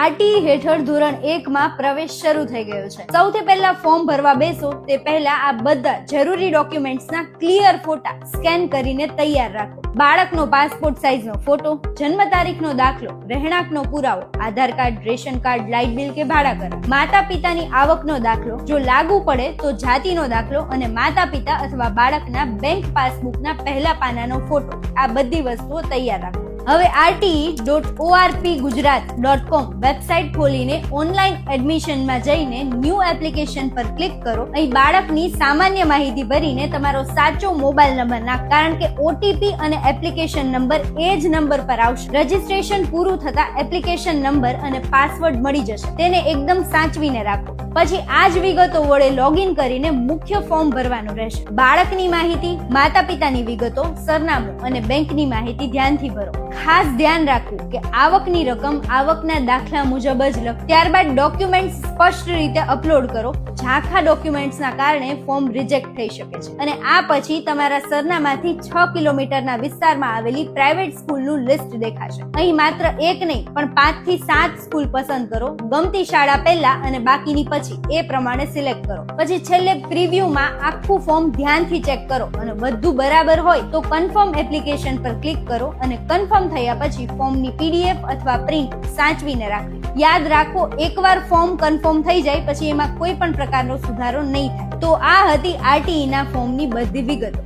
RTE હેઠળ ધોરણ 1 માં પ્રવેશ શરૂ થઈ ગયો છે। સૌથી પહેલા ફોર્મ ભરવા બેસો તે પહેલા આ બધા જરૂરી ડોક્યુમેન્ટ્સના ક્લિયર ફોટા સ્કેન કરીને તૈયાર રાખો। બાળકનો પાસપોર્ટ સાઇઝનો ફોટો, જન્મ તારીખનો દાખલો, રહેણાંકનો પુરાવો, Aadhaar card, ration card, light bill કે ભાડા કરાર, માતા પિતાની આવકનો દાખલો, જો લાગુ પડે તો જાતિનો દાખલો અને માતા પિતા અથવા બાળકના બેંક પાસબુકના પહેલા પાનાનો ફોટો, આ બધી વસ્તુઓ તૈયાર રાખો। હવે rte.orpgujarat.com વેબસાઇટ ખોલીને ઓનલાઈન એડમિશનમાં જઈને ન્યૂ એપ્લિકેશન પર ક્લિક કરો। અહીં બાળકની સામાન્ય માહિતી ભરીને તમારો સાચો મોબાઈલ નંબર નાખ, કારણ કે ઓટીપી અને એપ્લિકેશન નંબર એ જ નંબર પર આવશે। રજીસ્ટ્રેશન પૂરું થતા એપ્લિકેશન નંબર અને પાસવર્ડ મળી જશે, તેને એકદમ સાચવીને રાખો। પછી આ જ વિગતો વડે લોગિન કરીને મુખ્ય ફોર્મ ભરવાનું રહેશે। બાળકની માહિતી, માતા પિતાની વિગતો, સરનામું અને બેંકની માહિતી ધ્યાનથી ભરો। ખાસ ધ્યાન રાખવું કે આવકની રકમ આવકના દાખલા મુજબ જ લખો। ત્યારબાદ ડોક્યુમેન્ટ્સ સ્પષ્ટ રીતે અપલોડ કરો। ઝાંખા ડોક્યુમેન્ટ્સના કારણે ફોર્મ રિજેક્ટ થઈ શકે છે। અને આ પછી તમારા સરનામાથી 6 કિલોમીટરના વિસ્તારમાં આવેલી પ્રાઇવેટ સ્કૂલનું લિસ્ટ દેખાશે। અહીં માત્ર એક નહીં પણ 5 થી 7 સ્કૂલ પસંદ કરો। ગમતી શાળા પહેલા અને બાકીની પછી એ પ્રમાણે સિલેક્ટ કરો। પછી છેલ્લે પ્રિવ્યુમાં આખું ફોર્મ ધ્યાનથી ચેક કરો અને બધું બરાબર હોય તો કન્ફર્મ એપ્લિકેશન પર ક્લિક કરો અને કન્ફર્મ થયા પછી ફોર્મની પીડીએફ અથવા પ્રિન્ટ સાચવીને રાખવી। યાદ રાખો, એકવાર ફોર્મ કન્ફર્મ થઈ જાય પછી એમાં કોઈ પણ પ્રકારનો સુધારો નહીં થાય। તો આ હતી આરટીઈ ના ફોર્મની બધી વિગતો।